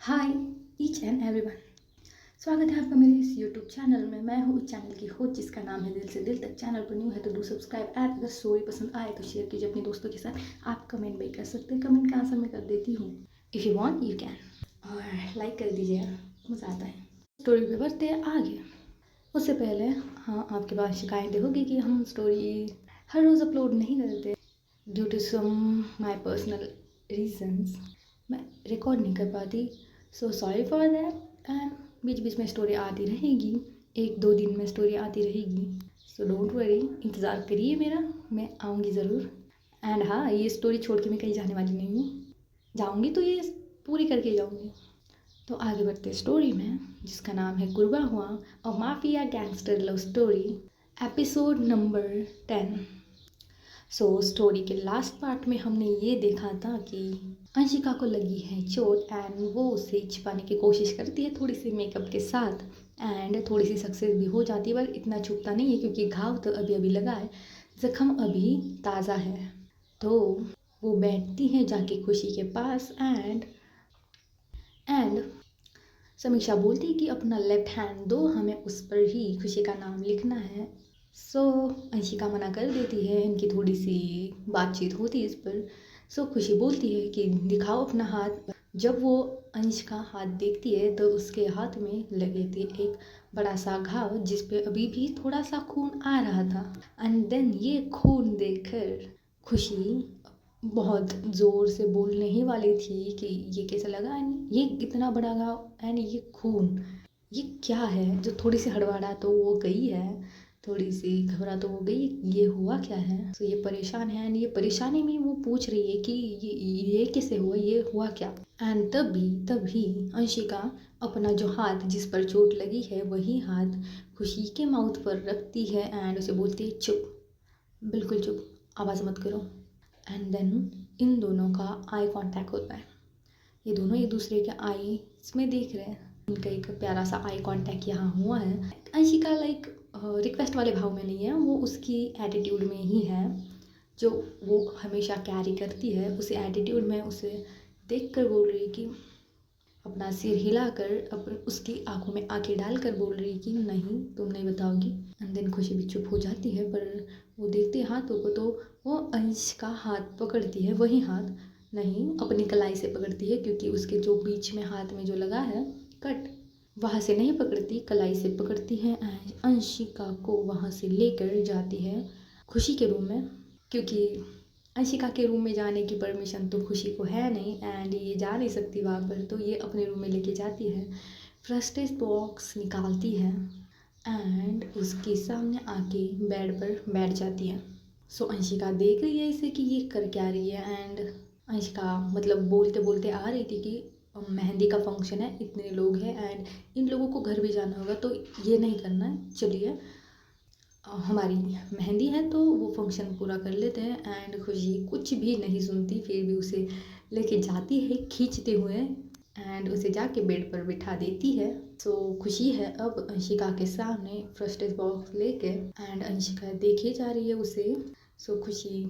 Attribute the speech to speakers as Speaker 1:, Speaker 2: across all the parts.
Speaker 1: Hi each and everyone. स्वागत है आपका मेरे इस यूट्यूब चैनल में। मैं हूँ इस चैनल की होस्ट जिसका नाम है दिल से दिल तक। चैनल पर न्यू है तो डू सब्सक्राइब एंड अगर स्टोरी पसंद आए तो शेयर कीजिए अपने दोस्तों के साथ। आप कमेंट भी कर सकते हैं, कमेंट का आंसर मैं कर देती हूँ। If you want you can, और लाइक कर दीजिएगा, मज़ा आता है। स्टोरी पे बढ़ते हैं आगे। उससे पहले हाँ, आपके पास शिकायतें होगी कि हम स्टोरी हर रोज़ अपलोड नहीं करते due to some my personal reasons. मैं रिकॉर्ड नहीं कर पाती, so sorry for that. And बीच बीच में स्टोरी आती रहेगी, 1-2 दिन में स्टोरी आती रहेगी। सो डोंट वरी, इंतज़ार करिए मेरा, मैं आऊँगी ज़रूर। एंड हाँ, ये स्टोरी छोड़ के मैं कहीं जाने वाली नहीं हूँ। जाऊँगी तो ये पूरी करके जाऊँगी। तो आगे बढ़ते स्टोरी में, जिसका नाम है कुर्बा हुआ और mafia gangster love story, episode number 10। Story के लास्ट पार्ट में हमने ये देखा था कि अंशिका को लगी है चोट एंड वो उसे छिपाने की कोशिश करती है थोड़ी सी मेकअप के साथ। एंड थोड़ी सी सक्सेस भी हो जाती है, पर इतना छुपता नहीं है क्योंकि घाव तो अभी अभी लगा है, जख्म अभी ताज़ा है। तो वो बैठती हैं जाके खुशी के पास एंड समीक्षा बोलती है कि अपना लेफ्ट हैंड दो, हमें उस पर ही खुशी का नाम लिखना है। अंशिका मना कर देती है, इनकी थोड़ी सी बातचीत होती है इस पर। खुशी बोलती है कि दिखाओ अपना हाथ। जब वो अंश का हाथ देखती है तो उसके हाथ में लगे थे एक बड़ा सा घाव जिस पे अभी भी थोड़ा सा खून आ रहा था। एंड देन ये खून देखकर खुशी बहुत ज़ोर से बोलने ही वाली थी कि ये कैसा लगा, एंड ये इतना बड़ा घाव, एंड ये खून, ये क्या है। जो थोड़ी सी हड़बड़ा तो वो गई है, थोड़ी सी घबरा तो वो गई, ये हुआ क्या है। ये परेशान है एंड ये परेशानी में वो पूछ रही है कि ये कैसे हुआ, ये हुआ क्या। एंड तभी अंशिका अपना जो हाथ जिस पर चोट लगी है वही हाथ खुशी के माउथ पर रखती है एंड उसे बोलती है चुप, बिल्कुल चुप, आवाज़ मत करो। एंड देन इन दोनों का आई कांटेक्ट होता है। ये दोनों एक दूसरे के आईज में देख रहे हैं। इनका एक प्यारा सा आई कांटेक्ट यहाँ हुआ है। अंशिका लाइक रिक्वेस्ट वाले भाव में नहीं है, वो उसकी एटीट्यूड में ही है जो वो हमेशा कैरी करती है। उसी एटीट्यूड में उसे देख कर बोल रही कि अपना सिर हिलाकर अपन उसकी आंखों में आंखें डालकर बोल रही कि नहीं, तुम नहीं बताओगी। एंड देन खुशी भी चुप हो जाती है, पर वो देखते हाथों को तो वो अंश का हाथ पकड़ती है, वही हाथ नहीं अपनी कलाई से पकड़ती है, क्योंकि उसके जो बीच में हाथ में जो लगा है कट, वहाँ से नहीं पकड़ती, कलाई से पकड़ती है। अंशिका को वहाँ से लेकर जाती है खुशी के रूम में, क्योंकि अंशिका के रूम में जाने की परमिशन तो खुशी को है नहीं एंड ये जा नहीं सकती वहाँ पर, तो ये अपने रूम में लेके जाती है। फर्स्ट एड बॉक्स निकालती है एंड उसके सामने आके बेड पर बैठ जाती है। अंशिका देख रही है इसे कि ये कर क्या रही है। एंड अंशिका मतलब बोलते बोलते आ रही थी कि मेहंदी का फंक्शन है, इतने लोग हैं एंड इन लोगों को घर भी जाना होगा, तो ये नहीं करना है, चलिए हमारी मेहंदी है तो वो फंक्शन पूरा कर लेते हैं। एंड खुशी कुछ भी नहीं सुनती, फिर भी उसे लेके जाती है खींचते हुए एंड उसे जाके बेड पर बिठा देती है। खुशी है अब अंशिका के सामने फर्स्ट एड बॉक्स लेके एंड अंशिका देखे जा रही है उसे। खुशी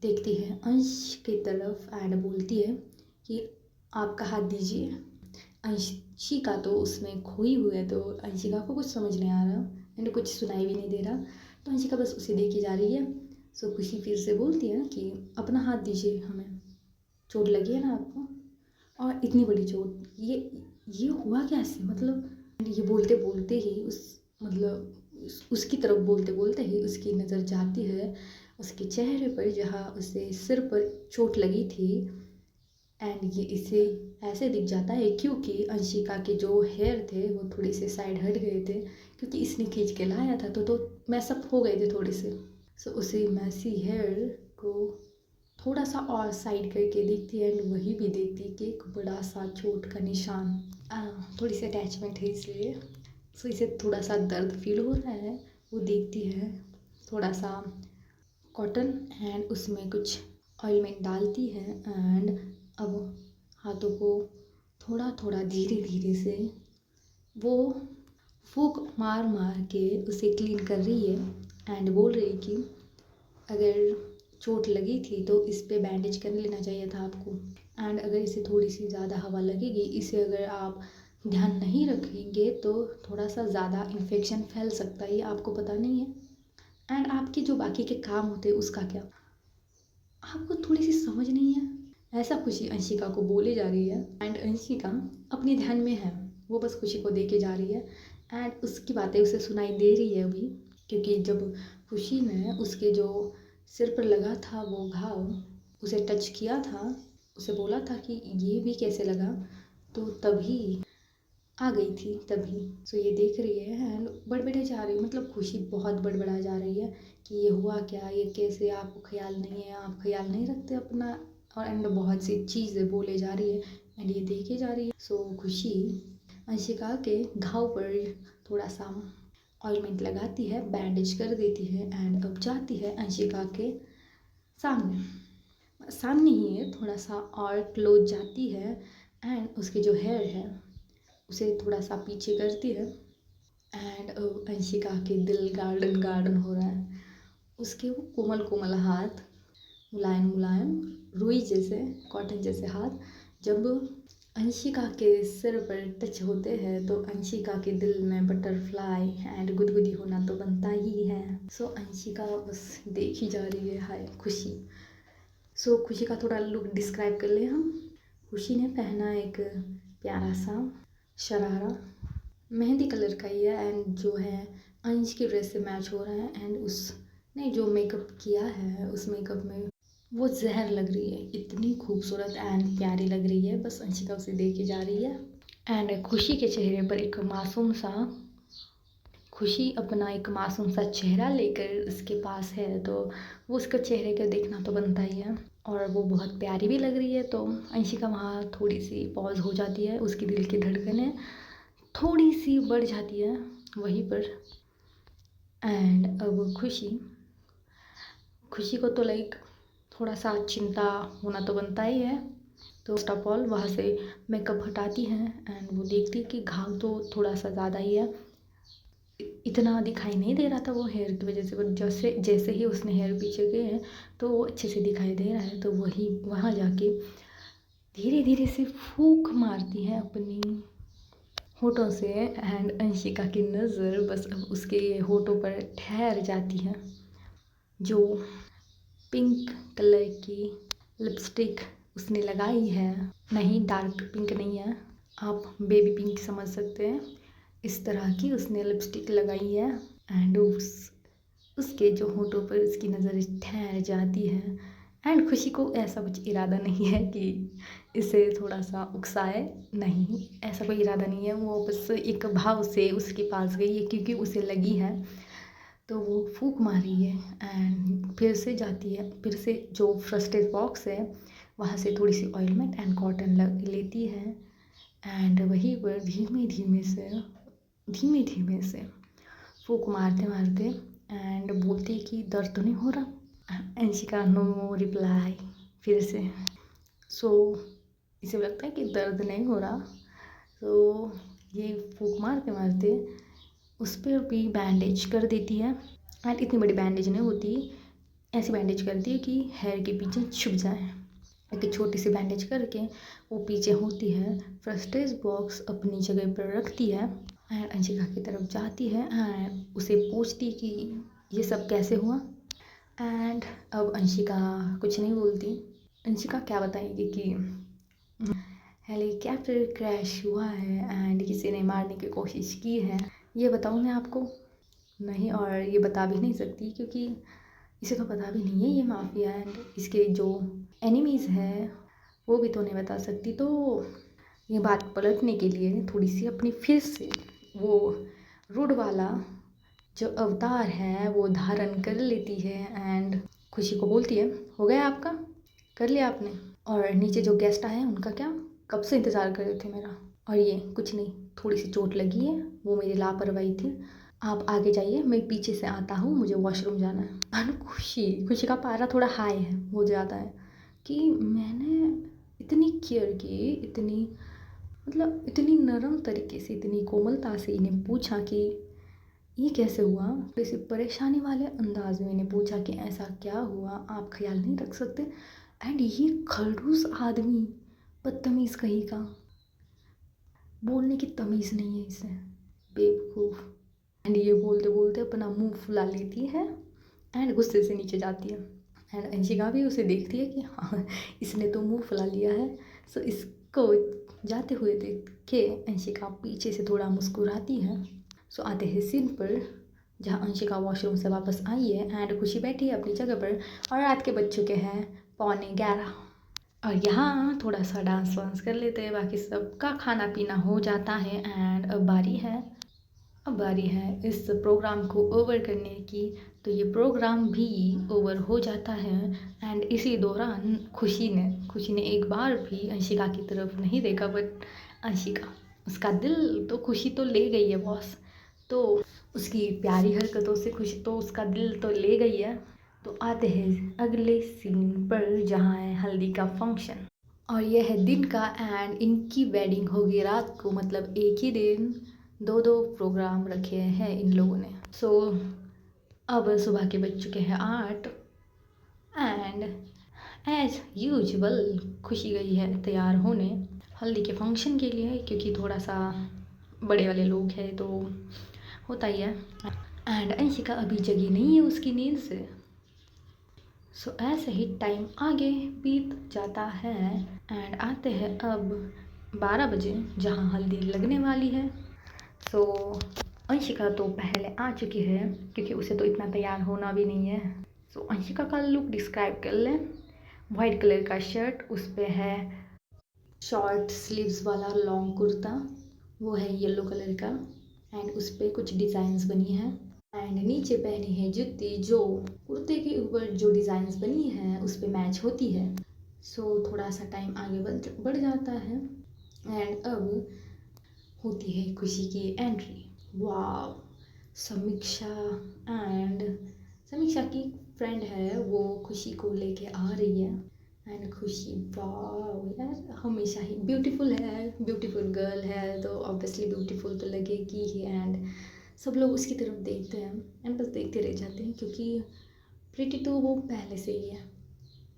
Speaker 1: देखती है अंश की तरफ एंड बोलती है कि आपका हाथ दीजिए। अंशिका तो उसमें खोई हुई है, तो अंशिका को कुछ समझ नहीं आ रहा एंड कुछ सुनाई भी नहीं दे रहा, तो अंशिका बस उसे देखी जा रही है। खुशी फिर से बोलती है कि अपना हाथ दीजिए, हमें चोट लगी है ना आपको, और इतनी बड़ी चोट, ये हुआ कैसे, मतलब ये बोलते बोलते ही उसकी तरफ बोलते बोलते ही उसकी नज़र जाती है उसके चेहरे पर जहाँ उसे सिर पर चोट लगी थी। एंड ये इसे ऐसे दिख जाता है क्योंकि अंशिका के जो हेयर थे वो थोड़े से साइड हट गए थे, क्योंकि इसने खींच के लाया था तो मैसअप हो गए थे थोड़े से। उसे मैसी हेयर को थोड़ा सा और साइड करके देखती है एंड वही भी देखती है कि एक बड़ा सा चोट का निशान। थोड़ी सी अटैचमेंट है इसलिए इसे थोड़ा सा दर्द फील हो रहा है। वो देखती है थोड़ा सा कॉटन एंड उसमें कुछ ऑइलमेंट डालती है एंड अब हाथों को थोड़ा थोड़ा धीरे धीरे से वो फूंक मार मार के उसे क्लीन कर रही है एंड बोल रही कि अगर चोट लगी थी तो इस पे बैंडेज कर लेना चाहिए था आपको, एंड अगर इसे थोड़ी सी ज़्यादा हवा लगेगी, इसे अगर आप ध्यान नहीं रखेंगे तो थोड़ा सा ज़्यादा इन्फेक्शन फैल सकता है, ये आपको पता नहीं है। एंड आपके जो बाकी के काम होते हैं उसका क्या, आपको थोड़ी सी समझ नहीं है। ऐसा खुशी अंशिका को बोले जा रही है एंड अंशिका अपने ध्यान में है, वो बस खुशी को देखे जा रही है एंड उसकी बातें उसे सुनाई दे रही है अभी। क्योंकि जब खुशी ने उसके जो सिर पर लगा था वो घाव उसे टच किया था, उसे बोला था कि ये भी कैसे लगा, तो तभी आ गई थी तभी। सो ये देख रही है एंड बड़बड़े जा रही है, मतलब खुशी बहुत बड़बड़ा जा रही है कि ये हुआ क्या, ये कैसे, आपको ख्याल नहीं है, आप ख्याल नहीं रखते अपना, और एंड बहुत सी चीज़ें बोले जा रही है एंड ये देखे जा रही है। सो खुशी अंशिका के घाव पर थोड़ा सा ऑइलमेंट लगाती है, बैंडेज कर देती है एंड अब जाती है अंशिका के सामने। सामने ही है, थोड़ा सा और क्लोज जाती है एंड उसके जो हेयर है उसे थोड़ा सा पीछे करती है एंड अंशिका के दिल गार्डन गार्डन हो रहा है। उसके वो कोमल कोमल हाथ, मुलायम मुलायम रुई जैसे, कॉटन जैसे हाथ जब अंशिका के सिर पर टच होते हैं तो अंशिका के दिल में बटरफ्लाई एंड गुदगुदी होना तो बनता ही है। सो अंशिका बस देखी जा रही है, हाय खुशी। सो खुशी का थोड़ा लुक डिस्क्राइब कर ले हम। खुशी ने पहना एक प्यारा सा शरारा, मेहंदी कलर का ही है एंड जो है अंश की ड्रेस से मैच हो रहा है एंड उसने जो मेकअप किया है उस मेकअप में वो जहर लग रही है, इतनी खूबसूरत एंड प्यारी लग रही है। बस अंशिका उसे देखी जा रही है एंड खुशी के चेहरे पर एक मासूम सा, खुशी अपना एक मासूम सा चेहरा लेकर उसके पास है तो वो उसका चेहरे का देखना तो बनता ही है और वो बहुत प्यारी भी लग रही है। तो अंशिका वहाँ थोड़ी सी पॉज हो जाती है, उसकी दिल की धड़कनें थोड़ी सी बढ़ जाती है वहीं पर। एंड अब खुशी खुशी को तो लाइक थोड़ा सा चिंता होना तो बनता ही है। तो फर्स्ट ऑफ ऑल वहाँ से मेकअप हटाती हैं एंड वो देखती है कि घाव तो थोड़ा सा ज़्यादा ही है, इतना दिखाई नहीं दे रहा था वो हेयर की वजह से, बट जैसे जैसे ही उसने हेयर पीछे किए हैं तो वो अच्छे से दिखाई दे रहा है। तो वही वहाँ जाके धीरे धीरे से फूंक मारती है अपनी होठों से एंड अंशिका की नज़र बस अब उसके होठों पर ठहर जाती है। जो पिंक कलर की लिपस्टिक उसने लगाई है, नहीं डार्क पिंक नहीं है, आप बेबी पिंक समझ सकते हैं, इस तरह की उसने लिपस्टिक लगाई है एंड उसके जो होठों पर उसकी नज़र ठहर जाती है। एंड खुशी को ऐसा कुछ इरादा नहीं है कि इसे थोड़ा सा उकसाए, नहीं ऐसा कोई इरादा नहीं है, वो बस एक भाव से उसके पास गई है क्योंकि उसे लगी है तो वो फूंक मारी है एंड फिर से जाती है, फिर से जो फर्स्ट एड बॉक्स है वहाँ से थोड़ी सी ऑइलमेंट एंड कॉटन लेती है एंड वहीं पर धीमे धीमे से फूंक मारते मारते एंड बोलती कि दर्द तो नहीं हो रहा। अंशिका नो रिप्लाई फिर से। सो इसे लगता है कि दर्द नहीं हो रहा, तो ये फूंक मारते मारते उस पर भी बैंडेज कर देती है एंड इतनी बड़ी बैंडेज नहीं होती, ऐसी बैंडेज करती है कि हेयर के पीछे छुप जाए। एक छोटी सी बैंडेज करके वो पीछे होती है, फर्स्ट एड बॉक्स अपनी जगह पर रखती है एंड अंशिका की तरफ जाती है एंड उसे पूछती कि ये सब कैसे हुआ। एंड अब अंशिका कुछ नहीं बोलती। अंशिका क्या बताएगी कि हेलीकॉप्टर क्रैश हुआ है एंड किसी ने मारने की कोशिश की है, ये बताऊँ मैं आपको? नहीं, और ये बता भी नहीं सकती क्योंकि इसे तो पता भी नहीं है ये माफिया एंड इसके जो एनिमीज़ हैं वो भी तो नहीं बता सकती। तो ये बात पलटने के लिए थोड़ी सी अपनी फिर से वो रूड वाला जो अवतार है वो धारण कर लेती है एंड खुशी को बोलती है हो गया आपका, कर लिया आपने, और नीचे जो गेस्ट आए हैं उनका क्या, कब से इंतज़ार कर रहे थे मेरा, और ये कुछ नहीं, थोड़ी सी चोट लगी है, वो मेरी लापरवाही थी, आप आगे जाइए मैं पीछे से आता हूँ, मुझे वॉशरूम जाना है। और खुशी का पारा थोड़ा हाई है, वो ज़्यादा है कि मैंने इतनी केयर की, इतनी मतलब इतनी नरम तरीके से, इतनी कोमलता से इन्हें पूछा कि ये कैसे हुआ, किसी परेशानी वाले अंदाज में इन्हें पूछा कि ऐसा क्या हुआ, आप ख्याल नहीं रख सकते। एंड ये खड़ूस आदमी बदतमीज़ कहीं का, बोलने की तमीज़ नहीं है इसे, बेवकूफ़। एंड ये बोलते बोलते अपना मुंह फुला लेती है एंड गुस्से से नीचे जाती है। एंड अंशिका भी उसे देखती है कि हाँ, इसने तो मुंह फुला लिया है। सो इसको जाते हुए देख के अंशिका पीछे से थोड़ा मुस्कुराती है। सो आते हैं सीन पर जहाँ अंशिका वॉशरूम से वापस आई है एंड खुशी बैठी है अपनी जगह पर और रात के बज चुके हैं 11:15। और यहाँ थोड़ा सा डांस वांस कर लेते हैं, बाकी सबका खाना पीना हो जाता है एंड अब बारी है इस प्रोग्राम को ओवर करने की। तो ये प्रोग्राम भी ओवर हो जाता है एंड इसी दौरान खुशी ने एक बार भी अंशिका की तरफ नहीं देखा, बट अंशिका, उसका दिल तो खुशी तो ले गई है बॉस। तो उसकी प्यारी हरकतों से खुशी तो उसका दिल तो ले गई है। तो आते हैं अगले सीन पर जहाँ है हल्दी का फंक्शन और यह है दिन का एंड इनकी वेडिंग होगी रात को, मतलब एक ही दिन दो दो प्रोग्राम रखे हैं इन लोगों ने। सो अब सुबह के बज चुके हैं 8 एंड एज यूजुअल खुशी गई है तैयार होने हल्दी के फंक्शन के लिए, क्योंकि थोड़ा सा बड़े वाले लोग हैं तो होता ही है। एंड अंशिका अभी जगी नहीं है उसकी नींद से। सो ऐसे ही टाइम आगे बीत जाता है एंड आते हैं अब 12 बजे जहाँ हल्दी लगने वाली है। सो अंशिका तो पहले आ चुकी है क्योंकि उसे तो इतना तैयार होना भी नहीं है। सो अंशिका का लुक डिस्क्राइब कर लें। वाइट कलर का शर्ट, उस पर है शॉर्ट स्लीव्स वाला लॉन्ग कुर्ता, वो है येलो कलर का एंड उस पर कुछ डिज़ाइंस बनी हैं एंड नीचे पहनी है जूती जो कुर्ते के ऊपर जो डिज़ाइंस बनी है उस पर मैच होती है। सो थोड़ा सा टाइम आगे बढ़ जाता है एंड अब होती है खुशी की एंट्री। वाव, समीक्षा एंड समीक्षा की फ्रेंड है वो खुशी को लेके आ रही है एंड खुशी वाव यार हमेशा ही ब्यूटीफुल है, ब्यूटीफुल गर्ल है तो ऑब्वियसली ब्यूटीफुल तो लगेगी ही एंड सब लोग उसकी तरफ देखते हैं एंड बस देखते रह जाते हैं क्योंकि प्रीति तो वो पहले से ही है,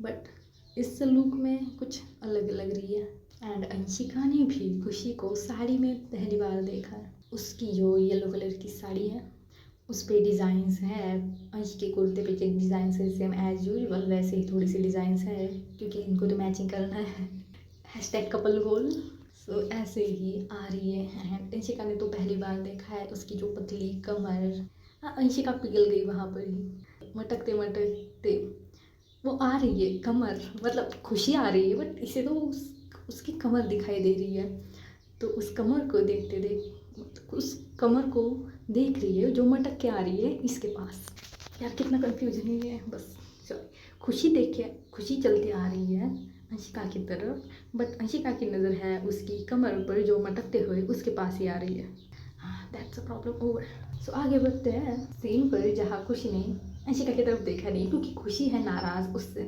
Speaker 1: बट इस लुक में कुछ अलग लग रही है। एंड अंशिका ने भी खुशी को साड़ी में पहली बार देखा है। उसकी जो येलो कलर की साड़ी है उस पे डिज़ाइंस है, अंश के कुर्ते पे चेक डिज़ाइंस है सेम एज यूजुअल, वैसे ही थोड़ी सी डिज़ाइंस है क्योंकि इनको तो मैचिंग करना है। हैशटैग कपल गोल। सो ऐसे ही आ रही है एंड अंशिका ने तो पहली बार देखा है उसकी जो पतली कमर। हाँ, अंशिका पिघल गई वहाँ पर ही, मटकते मटकते वो आ रही है कमर, मतलब खुशी आ रही है बट इसे तो उसकी कमर दिखाई दे रही है। तो उस कमर को उस कमर को देख रही है जो मटक के आ रही है इसके पास। यार कितना कंफ्यूजन है बस। सॉरी, खुशी चलती आ रही है अंशिका की तरफ, बट अंशिका की नज़र है उसकी कमर पर जो मटकते हुए उसके पास ही आ रही है। हाँ, दैट्स अ प्रॉब्लम ओवर। सो आगे बढ़ते हैं सीन पर जहाँ खुशी ने अंशिका की तरफ देखा नहीं क्योंकि खुशी है नाराज़ उससे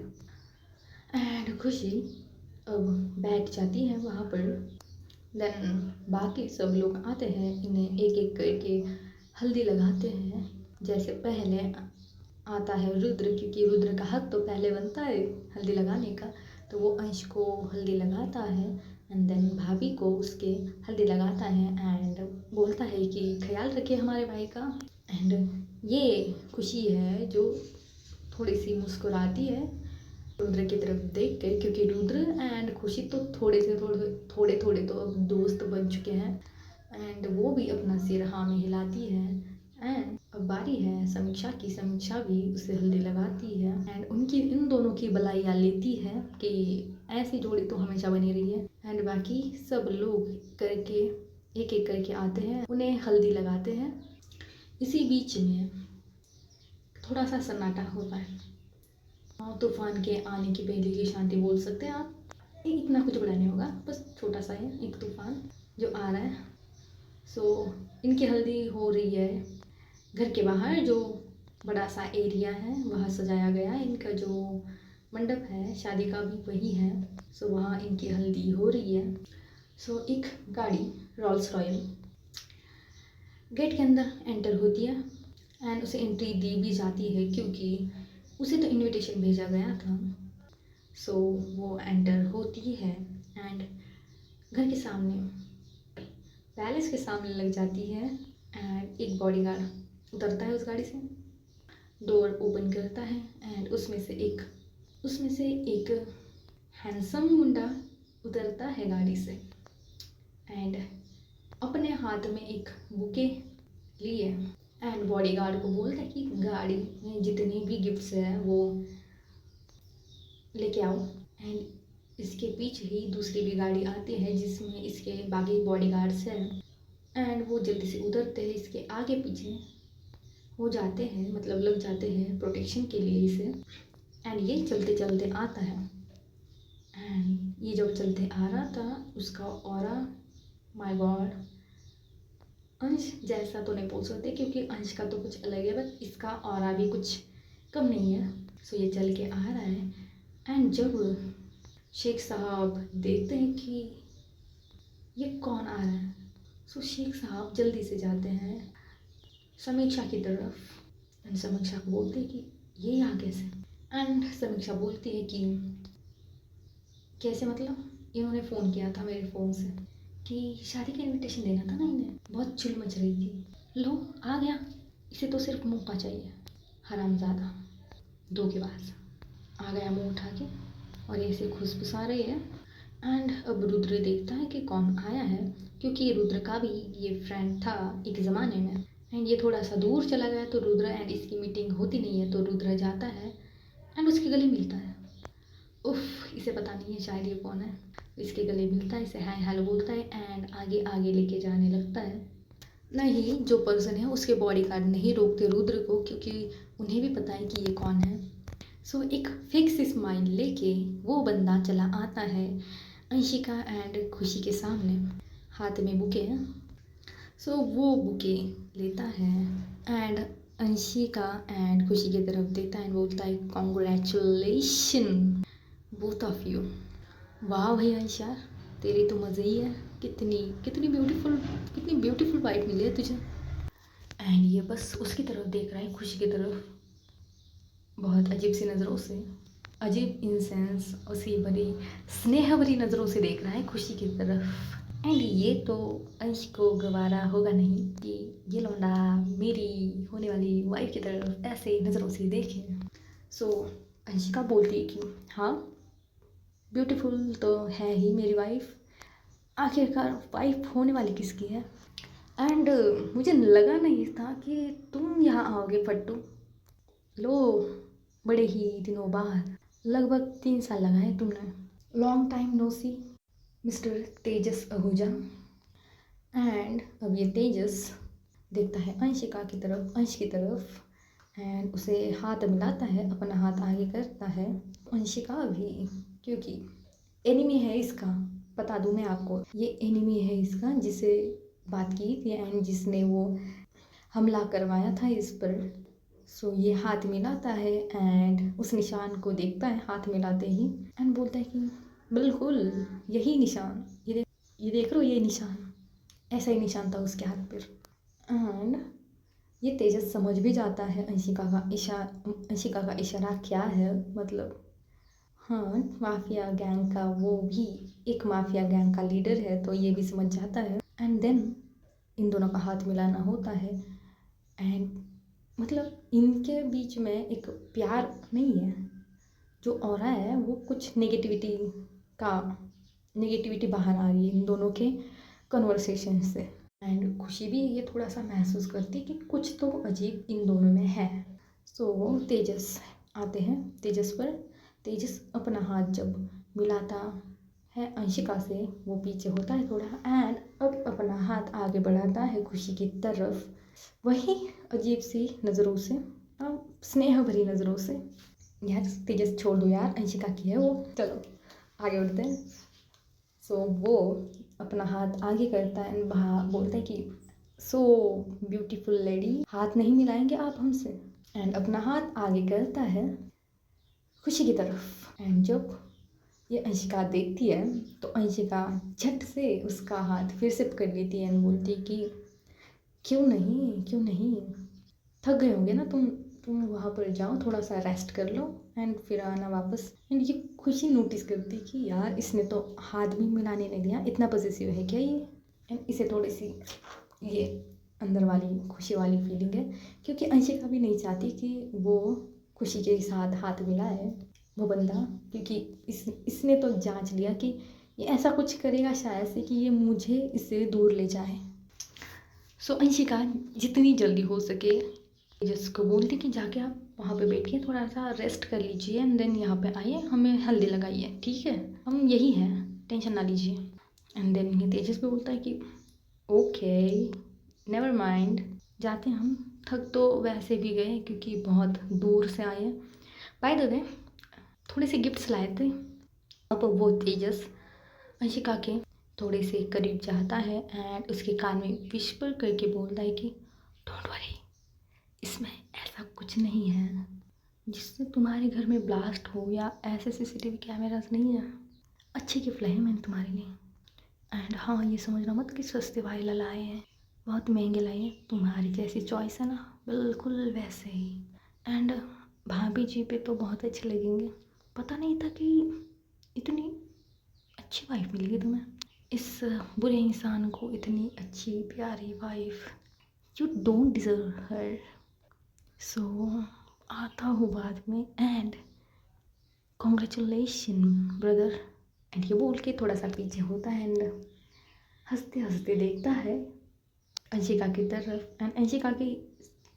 Speaker 1: एंड खुशी अब बैठ जाती है वहाँ पर। देन बाकी सब लोग आते हैं, इन्हें एक एक करके हल्दी लगाते हैं। जैसे पहले आता है रुद्र, क्योंकि रुद्र का हक तो पहले बनता है हल्दी लगाने का, तो वो अंश को हल्दी लगाता है एंड देन भाभी को उसके हल्दी लगाता है एंड बोलता है कि ख्याल रखिए हमारे भाई का। एंड ये खुशी है जो थोड़ी सी मुस्कुराती है रुद्र की तरफ देख के, क्योंकि रुद्र एंड खुशी तो थोड़े थोड़े तो अब दोस्त बन चुके हैं एंड वो भी अपना सिर हाँ में हिलाती है। एंड अब बारी है समीक्षा भी उसे हल्दी लगाती है एंड उनकी इन दोनों की बलाइयाँ लेती है कि ऐसी जोड़ी तो हमेशा बनी रही है। एंड बाकी सब लोग करके एक एक करके आते हैं, उन्हें हल्दी लगाते हैं। इसी बीच में थोड़ा सा सन्नाटा होता है। तूफान के आने की पहले की शांति बोल सकते हैं आप। इतना कुछ बड़ा नहीं होगा, बस छोटा सा है एक तूफान जो आ रहा है। सो इनकी हल्दी हो रही है घर के बाहर, जो बड़ा सा एरिया है वहाँ सजाया गया है। इनका जो मंडप है शादी का भी वही है। सो वहाँ इनकी हल्दी हो रही है। सो एक गाड़ी रॉल्स रॉयल गेट के अंदर एंटर होती है एंड उसे एंट्री दी भी जाती है क्योंकि उसे तो इनविटेशन भेजा गया था। सो वो एंटर होती है एंड घर के सामने, पैलेस के सामने लग जाती है। एंड एक बॉडीगार्ड उतरता है उस गाड़ी से, डोर ओपन करता है एंड उसमें से एक हैंडसम मुंडा उतरता है गाड़ी से एंड अपने हाथ में एक बुके लिए एंड बॉडीगार्ड को बोलता है कि गाड़ी में जितनी भी गिफ्ट्स है वो लेके आओ। एंड इसके पीछे ही दूसरी भी गाड़ी आती है जिसमें इसके बाकी बॉडीगार्ड्स हैं एंड वो जल्दी से उतरते हैं, इसके आगे पीछे हो जाते हैं, मतलब लग जाते हैं प्रोटेक्शन के लिए इसे। एंड ये चलते चलते आता है एंड ये जब चलते आ रहा था उसका ऑरा, माय गॉड, अंश जैसा तो नहीं बोल सकते क्योंकि अंश का तो कुछ अलग है, बट इसका ऑरा भी कुछ कम नहीं है। सो ये चल के आ रहा है एंड जब शेख साहब देखते हैं कि ये कौन आ रहा है, सो शेख साहब जल्दी से जाते हैं समीक्षा की तरफ एंड समीक्षा को बोलते हैं कि ये यहाँ कैसे। एंड समीक्षा बोलती है कि कैसे, मतलब इन्होंने फ़ोन किया था मेरे फ़ोन से कि शादी का इनविटेशन देना था ना इन्हें, बहुत चिल मच रही थी, लो आ गया, इसे तो सिर्फ मौका चाहिए, हरामज़ादा धोखेबाज, आ गया मुँह उठा के और ये इसे खुशफुसा रही है। एंड अब रुद्र देखता है कि कौन आया है क्योंकि रुद्र का भी ये फ्रेंड था एक ज़माने में एंड ये थोड़ा सा दूर चला गया तो रुद्र एंड इसकी मीटिंग होती नहीं है, तो रुद्र जाता है एंड उसके गले मिलता है। उफ, इसे पता नहीं है शायद ये कौन है, इसके गले मिलता है, इसे हाय हेलो बोलता है एंड आगे आगे लेके जाने लगता है। नहीं, जो पर्सन है उसके बॉडीगार्ड नहीं रोकते रुद्र को क्योंकि उन्हें भी पता है कि ये कौन है। सो एक फिक्स स्माइल लेके वो बंदा चला आता है अंशिका एंड खुशी के सामने, हाथ में बुके है। सो वो बुके लेता है एंड अंशिका एंड खुशी की तरफ देता है, बोलता है कॉन्ग्रेचुलेशन बोथ ऑफ यू। वाह भाई अंशा, तेरी तो मज़े ही है, कितनी कितनी ब्यूटीफुल वाइफ मिली है तुझे। एंड ये बस उसकी तरफ देख रहा है, खुशी की तरफ, बहुत अजीब सी नज़रों से, अजीब इन सेंस उसी भरी स्नेह भरी नज़रों से देख रहा है खुशी की तरफ। एंड ये तो अंश को गवारा होगा नहीं कि ये लौंडा मेरी होने वाली वाइफ की तरफ ऐसे नज़रों से देखे। सो अंशिका बोलती है कि हाँ ब्यूटीफुल तो है ही मेरी वाइफ, आखिरकार वाइफ होने वाली किसकी है। एंड मुझे लगा नहीं था कि तुम यहाँ आओगे फट्टू, लो बड़े ही दिनों बाद, लगभग 3 साल लगाए तुमने, long time no see mister Tejas Ahuja. And अब ये तेजस देखता है अंशिका की तरफ, अंश की तरफ एंड उसे हाथ मिलाता है, अपना हाथ आगे करता है। अंशिका भी, क्योंकि एनिमी है इसका, बता दूं मैं आपको, ये एनिमी है इसका जिससे बात की थी एंड जिसने वो हमला करवाया था इस पर। सो ये हाथ मिलाता है एंड उस निशान को देखता है हाथ मिलाते ही एंड बोलता है कि बिल्कुल यही निशान, ये देख रहे हो, ये निशान, ऐसा ही निशान था उसके हाथ पर। एंड ये तेजस समझ भी जाता है अंशिका का इशारा क्या है, मतलब हाँ माफिया गैंग का, वो भी एक माफिया गैंग का लीडर है, तो ये भी समझ जाता है। एंड देन इन दोनों का हाथ मिलाना होता है एंड मतलब इनके बीच में एक प्यार नहीं है, जो ऑरा है वो कुछ नेगेटिविटी बाहर आ रही है इन दोनों के कन्वर्सेशन से। एंड खुशी भी ये थोड़ा सा महसूस करती है कि कुछ तो अजीब इन दोनों में है। सो तेजस आते हैं तेजस पर, तेजस अपना हाथ जब मिलाता है अंशिका से, वो पीछे होता है थोड़ा एंड अब अपना हाथ आगे बढ़ाता है खुशी की तरफ, वही अजीब सी नज़रों से, स्नेह भरी नज़रों से। यार तेजस छोड़ दो यार, अंशिका की है वो, चलो आगे बढ़ते हैं। सो वो अपना हाथ आगे करता है एंड बोलता है कि सो ब्यूटीफुल लेडी, हाथ नहीं मिलाएंगे आप हमसे, एंड अपना हाथ आगे करता है खुशी की तरफ। एंड जब ये अंशिका देखती है तो अंशिका झट से उसका हाथ फिर से पकड़ लेती है एंड बोलती है कि क्यों नहीं, थक गए होंगे ना तुम वहाँ पर जाओ, थोड़ा सा रेस्ट कर लो एंड फिर आना वापस। एंड ये खुशी नोटिस करती कि यार इसने तो हाथ भी मिलाने नहीं दिया, इतना पॉसेसिव है क्या ये। एंड इसे थोड़ी सी ये अंदर वाली खुशी वाली फीलिंग है, क्योंकि अंशिका भी नहीं चाहती कि वो खुशी के साथ हाथ मिलाए वो बंदा, क्योंकि इसने तो जांच लिया कि ये ऐसा कुछ करेगा शायद से कि ये मुझे इससे दूर ले जाए। सो अंशिका जितनी जल्दी हो सके जिसको बोलती कि जाके आप वहाँ पे बैठिए, थोड़ा सा रेस्ट कर लीजिए एंड देन यहाँ पे आइए, हमें हल्दी लगाइए, ठीक है, हम यही हैं, टेंशन ना लीजिए। एंड देन ये तेजस भी बोलता है कि ओके नेवर माइंड, जाते हैं हम, थक तो वैसे भी गए क्योंकि बहुत दूर से आए हैं। बाय द वे थोड़े से गिफ्ट्स लाए थे। अब वो तेजस अंशिका के थोड़े से करीब जाता है एंड उसके कान में विस्पर करके बोलता है कि डोंट वरी, इसमें ऐसा कुछ नहीं है जिससे तुम्हारे घर में ब्लास्ट हो, या ऐसे सीसीटीवी कैमरास नहीं है, अच्छे गिफ्ट लाए हैं मैंने तुम्हारे लिए। एंड हाँ ये समझना मत कि सस्ते वाले लाए हैं, बहुत महंगे लाए हैं, तुम्हारी जैसी चॉइस है ना बिल्कुल वैसे ही। एंड भाभी जी पे तो बहुत अच्छे लगेंगे, पता नहीं था कि इतनी अच्छी वाइफ मिलेगी तुम्हें, इस बुरे इंसान को इतनी अच्छी प्यारी वाइफ, यू डोंट डिजर्व हर। सो आता हूँ बाद में एंड कॉन्ग्रेचुलेशन ब्रदर, एंड ये बोल के थोड़ा सा पीछे होता है एंड हंसते हंसते देखता है अंशिका की तरफ। एंड अंशिका की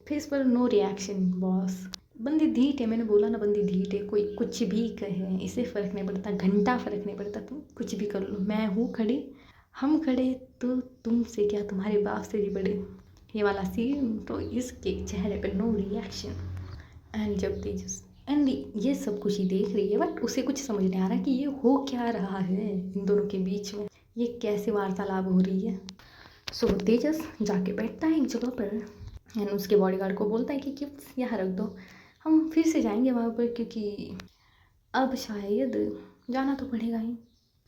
Speaker 1: फेस पर नो रिएक्शन। बॉस बंदी धीट है, मैंने बोला ना बंदी धीट है, कोई कुछ भी कहे इसे फ़र्क नहीं पड़ता, घंटा फ़र्क नहीं पड़ता, तुम कुछ भी कर लो, मैं हूँ खड़ी, हम खड़े तो तुमसे क्या, तुम्हारे बाप से भी बड़े, ये वाला सीन। तो इसके चेहरे पे नो रिएक्शन। एंड जब तेजस एंड ये सब खुशी देख रही है बट उसे कुछ समझ नहीं आ रहा कि ये हो क्या रहा है इन दोनों के बीच में, ये कैसे वार्तालाप हो रही है। सो तेजस जाके बैठता है एक जगह पर एंड उसके बॉडीगार्ड को बोलता है कि गिफ्ट्स यहाँ रख दो, हम फिर से जाएंगे वहाँ पर क्योंकि अब शायद जाना तो पड़ेगा ही।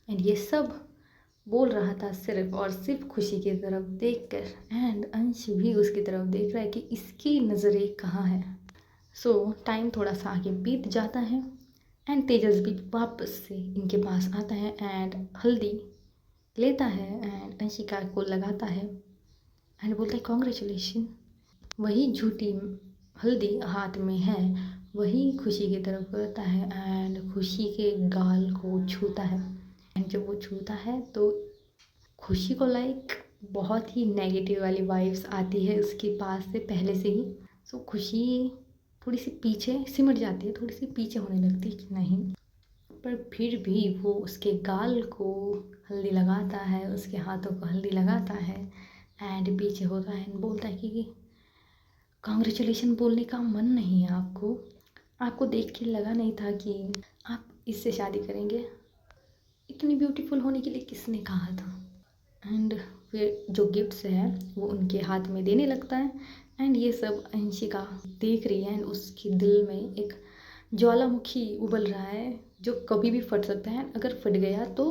Speaker 1: एंड ये सब बोल रहा था सिर्फ और सिर्फ खुशी की तरफ देखकर एंड अंश भी उसकी तरफ देख रहा है कि इसकी नज़रें कहाँ है। सो टाइम थोड़ा सा आगे बीत जाता है एंड तेजस भी वापस से इनके पास आता है एंड हल्दी लेता है एंड अंशिका को लगाता है एंड बोलता है कॉन्ग्रेचुलेशन। वही झूठी हल्दी हाथ में है, वही खुशी की तरफ करता है एंड खुशी के गाल को छूता है। एंड जब वो छूता है तो खुशी को लाइक बहुत ही नेगेटिव वाली वाइब्स आती है उसके पास से पहले से ही। सो खुशी थोड़ी सी पीछे सिमट जाती है, थोड़ी सी पीछे होने लगती है कि नहीं, पर फिर भी वो उसके गाल को हल्दी लगाता है, उसके हाथों को हल्दी लगाता है एंड पीछे होता है एंड बोलता है कि कॉन्ग्रेचुलेशन बोलने का मन नहीं है आपको, आपको देख के लगा नहीं था कि आप इससे शादी करेंगे, इतनी ब्यूटीफुल होने के लिए किसने कहा था। एंड फिर जो गिफ्ट्स है वो उनके हाथ में देने लगता है एंड ये सब अंशिका देख रही है एंड उसके दिल में एक ज्वालामुखी उबल रहा है जो कभी भी फट सकता है। अगर फट गया तो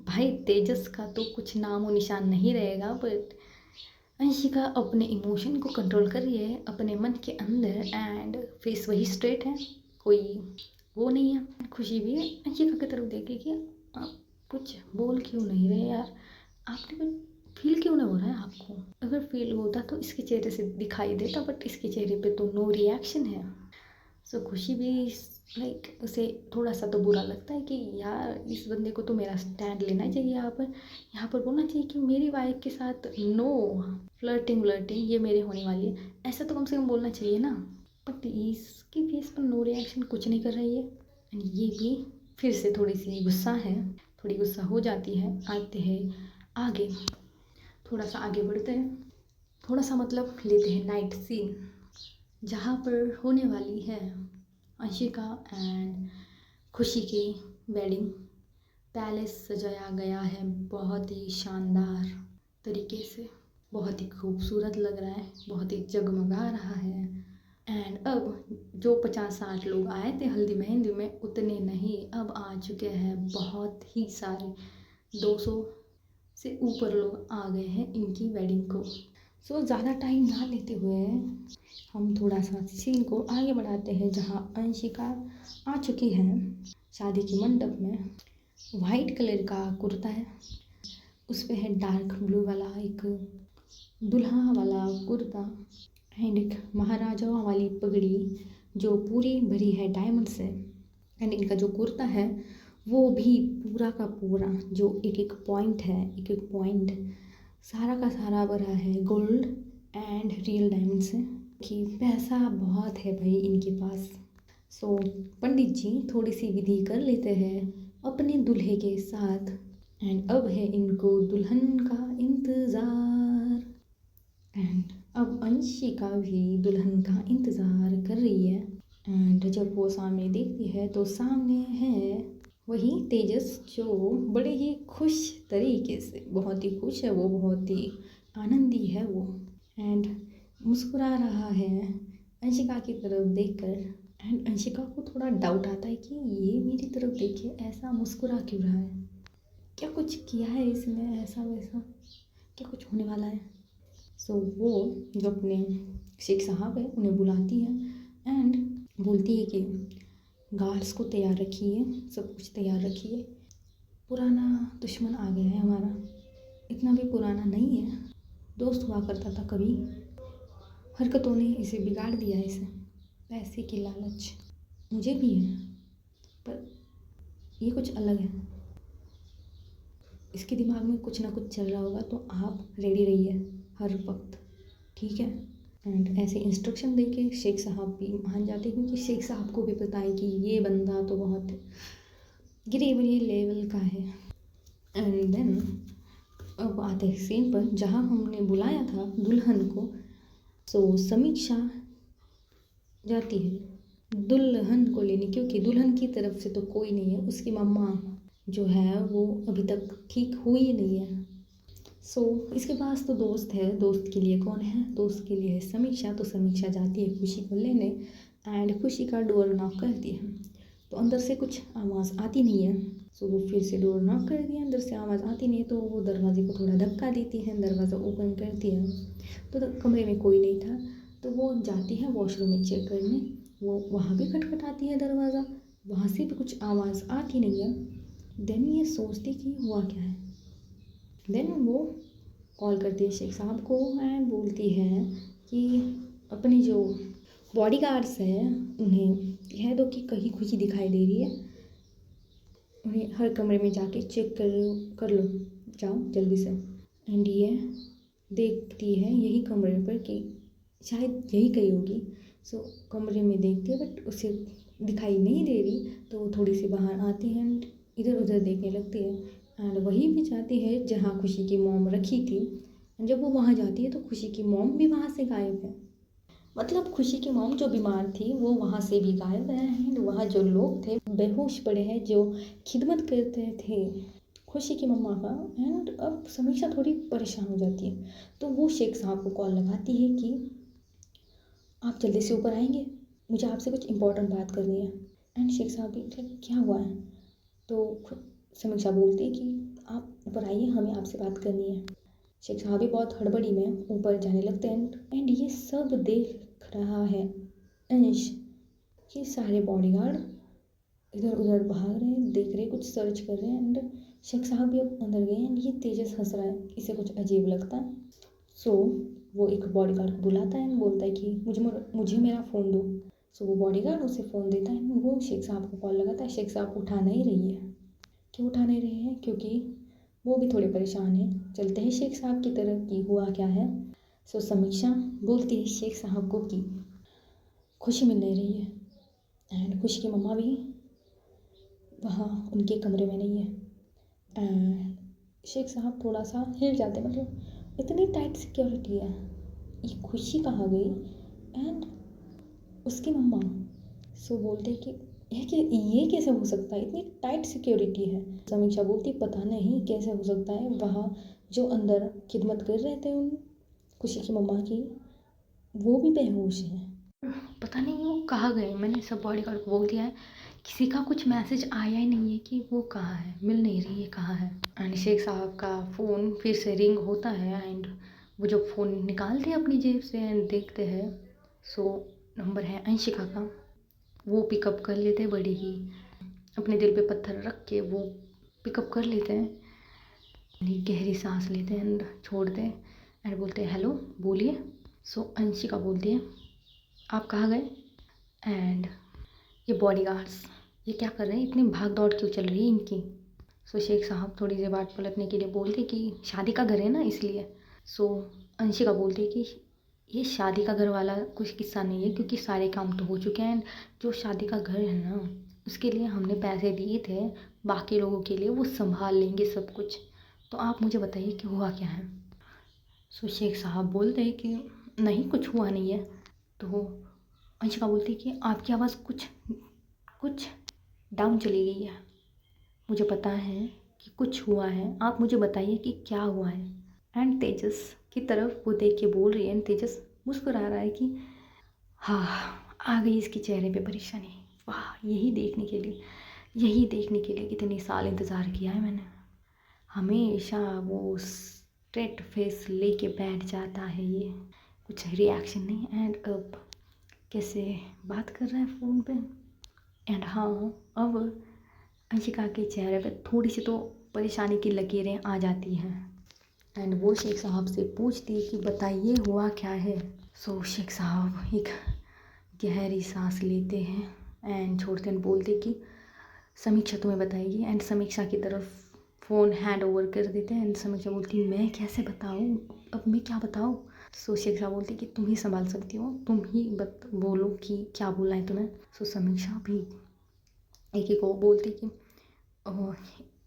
Speaker 1: भाई तेजस का तो कुछ नामो निशान नहीं रहेगा। बट अंशिका अपने इमोशन को कंट्रोल कर रही है अपने मन के अंदर एंड फेस वही स्ट्रेट है, कोई वो नहीं है। खुशी भी अंशिका की तरफ देखे कि आप कुछ बोल क्यों नहीं रहे यार, आपने कुछ फील क्यों नहीं हो रहा है आपको, अगर फील होता तो इसके चेहरे से दिखाई देता बट इसके चेहरे पे तो नो रिएक्शन है। सो खुशी भी लाइक उसे थोड़ा सा तो बुरा लगता है कि यार इस बंदे को तो मेरा स्टैंड लेना चाहिए, यहाँ पर बोलना चाहिए कि मेरी वाइफ के साथ नो फ्लर्टिंग व्लर्टिंग ये मेरे होने वाली है, ऐसा तो कम से कम बोलना चाहिए ना। बट इसके फेस पर नो रिएक्शन, कुछ नहीं कर रही है एंड ये भी फिर से थोड़ी सी गुस्सा है, थोड़ी गुस्सा हो जाती है। आते हैं आगे, थोड़ा सा आगे बढ़ते हैं, थोड़ा सा मतलब लेते हैं नाइट सीन जहाँ पर होने वाली है अंशिका एंड खुशी की वेडिंग। पैलेस सजाया गया है बहुत ही शानदार तरीके से, बहुत ही खूबसूरत लग रहा है, बहुत ही जगमगा रहा है। एंड अब जो 50-60 लोग आए थे हल्दी मेहंदी में उतने नहीं, अब आ चुके हैं बहुत ही सारे, 200 से ऊपर लोग आ गए हैं इनकी वेडिंग को। सो ज़्यादा टाइम ना लेते हुए हम थोड़ा सा सीन को आगे बढ़ाते हैं, जहाँ अंशिका आ चुकी है शादी के मंडप में। वाइट कलर का कुर्ता है, उस पे है डार्क ब्लू वाला एक दुल्हा वाला कुर्ता एंड एक महाराजाओं वाली पगड़ी जो पूरी भरी है डायमंड से। एंड इनका जो कुर्ता है वो भी पूरा का पूरा जो एक एक पॉइंट है, एक एक पॉइंट सारा का सारा भरा है गोल्ड एंड रियल डायमंड से। कि पैसा बहुत है भाई इनके पास। सो पंडित जी थोड़ी सी विधि कर लेते हैं अपने दूल्हे के साथ। एंड अब है इनको दुल्हन का इंतज़ार। एंड अब अंशिका भी दुल्हन का इंतज़ार कर रही है। एंड जब वो सामने देखती है तो सामने है वही तेजस, जो बड़े ही खुश तरीके से, बहुत ही खुश है वो, बहुत ही आनंदी है वो। एंड मुस्कुरा रहा है अंशिका की तरफ देखकर। एंड अंशिका को थोड़ा डाउट आता है कि ये मेरी तरफ देखे ऐसा मुस्कुरा क्यों रहा है, क्या कुछ किया है इसने ऐसा वैसा, क्या कुछ होने वाला है। सो वो जो अपने शेख साहब है उन्हें बुलाती है एंड बोलती है कि गार्ड्स को तैयार रखिए, सब कुछ तैयार रखिए, पुराना दुश्मन आ गया है हमारा। इतना भी पुराना नहीं है, दोस्त हुआ करता था कभी, हरकतों ने इसे बिगाड़ दिया है। इसे पैसे की लालच मुझे भी है, पर ये कुछ अलग है। इसके दिमाग में कुछ ना कुछ चल रहा होगा, तो आप रेडी रहिए हर वक्त, ठीक है। एंड ऐसे इंस्ट्रक्शन देके शेख साहब भी मान जाते, क्योंकि शेख साहब को भी पता है कि ये बंदा तो बहुत गिरे बड़े लेवल का है। एंड देन अब आते हैं सीन पर जहाँ हमने बुलाया था दुल्हन को। सो समीक्षा जाती है दुल्हन को लेने, क्योंकि दुल्हन की तरफ से तो कोई नहीं है, उसकी मम्मा जो है वो अभी तक ठीक हुई नहीं है। सो इसके पास तो दोस्त है, दोस्त के लिए कौन है, दोस्त के लिए है समीक्षा। तो समीक्षा जाती है खुशी को लेने एंड खुशी का डोर नॉक करती है, तो अंदर से कुछ आवाज़ आती नहीं है। सो वो फिर से डोर नॉक कर दिया, अंदर से आवाज़ आती नहीं है, तो वो दरवाजे को थोड़ा धक्का देती है, दरवाज़ा ओपन करती है तो कमरे में कोई नहीं था। तो वो जाती है वॉशरूम में चेक करने, वो वहाँ भी खटखटाती है दरवाज़ा, वहाँ से भी कुछ आवाज़ आती नहीं है। देन ये सोचती कि हुआ क्या है। देन वो कॉल करती है शेख साहब को एंड बोलती है कि अपनी जो बॉडीगार्ड्स हैं उन्हें कह दो कि कहीं खुशी दिखाई दे रही है, उन्हें हर कमरे में जाके चेक कर लो, जाओ जल्दी से। एंड ये देखती है यही कमरे पर कि शायद यही कही होगी। सो कमरे में देखती है बट उसे दिखाई नहीं दे रही, तो वो थोड़ी सी बाहर आती है एंड इधर उधर देखने लगती है। एंड वही भी जाती है जहाँ खुशी की मॉम रखी थी। जब वो वहाँ जाती है तो खुशी की मॉम भी वहाँ से गायब है। मतलब खुशी की मॉम जो बीमार थी वो वहाँ से भी गायब है एंड वहाँ जो लोग थे बेहोश पड़े हैं जो खिदमत करते थे खुशी की मम्मा का। एंड अब समीक्षा थोड़ी परेशान हो जाती है, तो वो शेख साहब को कॉल लगाती है कि आप जल्दी से ऊपर आएंगे, मुझे आपसे कुछ इंपॉर्टेंट बात करनी है। एंड शेख साहब भी क्या हुआ है, तो समीक्षा बोलती है कि आप ऊपर आइए, हमें आपसे बात करनी है। शेख साहब भी बहुत हड़बड़ी में ऊपर जाने लगते हैं एंड ये सब देख रहा है अंश। ये सारे बॉडीगार्ड इधर उधर भाग रहे हैं, देख रहे, कुछ सर्च कर रहे हैं। एंड शेख साहब भी अब अंदर गए एंड ये तेजस हंस रहा है, इसे कुछ अजीब लगता है। सो वो एक बॉडीगार्ड को बुलाता है एंड बोलता है कि मुझे मेरा फ़ोन दो। सो वो बॉडीगार्ड उसे फ़ोन देता है, वो शेख साहब को कॉल लगाता है। शेख साहब उठा नहीं रही है। क्यों उठा नहीं रहे हैं, क्योंकि वो भी थोड़े परेशान हैं। चलते हैं शेख साहब की तरफ कि हुआ क्या है। सो समीक्षा बोलती है शेख साहब को कि खुशी मिल नहीं रही है एंड खुशी की मम्मा भी वहाँ उनके कमरे में नहीं है। एंड शेख साहब थोड़ा सा हिल जाते, मतलब इतनी टाइट सिक्योरिटी है, ये खुशी कहाँ गई एंड उसकी मम्मा। सो बोलते कि ये कैसे हो सकता है, इतनी टाइट सिक्योरिटी है। समीक्षा बोलती पता नहीं कैसे हो सकता है, वहाँ जो अंदर खिदमत कर रहे थे उन खुशी की मम्मा की वो भी बेहोश है, पता नहीं वो कहाँ गए। मैंने सब बॉडीगार्ड को बोल दिया है, किसी का कुछ मैसेज आया ही नहीं है कि वो कहाँ है, मिल नहीं रही है, कहाँ है। एंड शेख साहब का फ़ोन फिर से रिंग होता है एंड वो जब फ़ोन निकालते हैं अपनी जेब से एंड देखते हैं, सो नंबर है अंशिका का। वो पिकअप कर लेते हैं, बड़े ही अपने दिल पे पत्थर रख के वो पिकअप कर लेते हैं। गहरी सांस लेते हैं एंड छोड़ते हैं एंड बोलते हैं हेलो बोलिए। सो अंशिका बोलती है आप कहाँ गए। एंड ये बॉडीगार्ड्स ये क्या कर रहे हैं, इतनी भाग दौड़ क्यों चल रही है इनकी। सो शेख साहब थोड़ी देर बाद पलटने के लिए बोलते कि शादी का घर है ना इसलिए। सो अंशिका बोलती है कि ये शादी का घर वाला कुछ किस्सा नहीं है, क्योंकि सारे काम तो हो चुके हैं। जो शादी का घर है ना उसके लिए हमने पैसे दिए थे, बाकी लोगों के लिए वो संभाल लेंगे सब कुछ। तो आप मुझे बताइए कि हुआ क्या है। सो शेख साहब बोलते हैं कि नहीं कुछ हुआ नहीं है। तो अंशिका बोलती है कि आपकी आवाज़ कुछ कुछ डाउन चली गई है। मुझे पता है कि कुछ हुआ है, आप मुझे बताइए कि क्या हुआ है। एंड तेजस की तरफ वो देख के बोल रही है एंड तेजस मुस्कुरा रहा है कि हाँ आ गई इसके चेहरे पे परेशानी। वाह यही देखने के लिए कितने साल इंतज़ार किया है मैंने। हमेशा वो स्ट्रेट फेस लेके बैठ जाता है, ये कुछ रिएक्शन नहीं। एंड अब कैसे बात कर रहा है फ़ोन पे। एंड हाँ अब अंशिका के चेहरे पे थोड़ी सी तो परेशानी की लकीरें आ जाती हैं एंड वो शेख साहब से पूछती है कि बताइए हुआ क्या है। सो शेख साहब एक गहरी सांस लेते हैं एंड छोड़ते हैं, बोलते कि समीक्षा तुम्हें बताएगी। एंड समीक्षा की तरफ फ़ोन हैंड ओवर कर देते हैं एंड समीक्षा बोलती मैं कैसे बताऊँ, अब मैं क्या बताऊँ। सो शेख साहब बोलती कि तुम ही संभाल सकती हो, तुम ही बोलो कि क्या बोलना है तुम्हें। सो समीक्षा भी एक एक को बोलती कि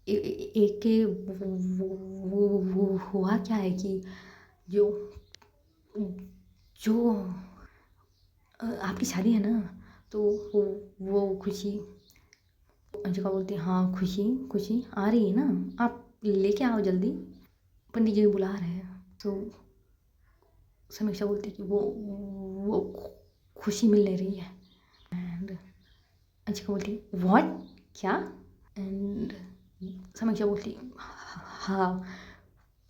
Speaker 1: एक के वो हुआ क्या है कि जो जो आपकी शादी है ना, तो वो खुशी। अंशिका बोलती है हाँ खुशी खुशी आ रही है ना, आप लेके आओ जल्दी, पंडित जी बुला रहे हैं। तो समीक्षा बोलती है कि वो खुशी मिलने रही है। एंड अंशिका बोलती है व्हाट क्या। एंड समीक्षा बोलती हाँ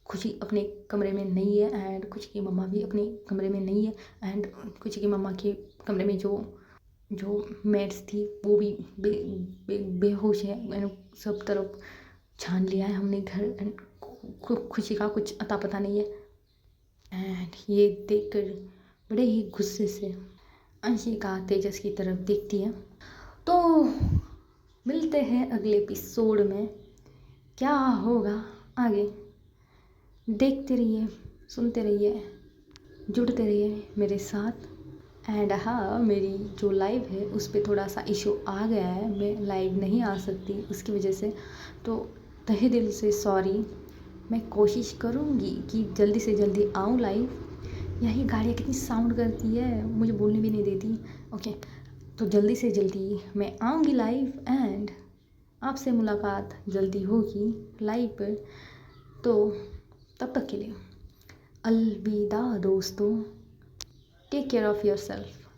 Speaker 1: खुशी अपने कमरे में नहीं है एंड खुशी की मम्मा भी अपने कमरे में नहीं है। एंड खुशी की मम्मा के कमरे में जो मेड्स थी वो भी बेहोश है। मैंने सब तरफ छान लिया है हमने घर एंड खुशी का कुछ अता पता नहीं है। एंड ये देखकर बड़े ही गुस्से से अंशिका तेजस की तरफ देखती है। तो मिलते हैं अगले एपिसोड में, क्या होगा आगे देखते रहिए, सुनते रहिए, जुड़ते रहिए मेरे साथ। एंड हाँ मेरी जो लाइव है उस पर थोड़ा सा इशू आ गया है, मैं लाइव नहीं आ सकती उसकी वजह से, तो तहे दिल से सॉरी। मैं कोशिश करूँगी कि जल्दी से जल्दी आऊँ लाइव। यही गाड़ियाँ कितनी साउंड करती है, मुझे बोलने भी नहीं देती। ओके तो जल्दी से जल्दी मैं आऊँगी लाइव एंड आपसे मुलाकात जल्दी होगी लाइव पर। तो तब तक के लिए अलविदा दोस्तों, take care of your self.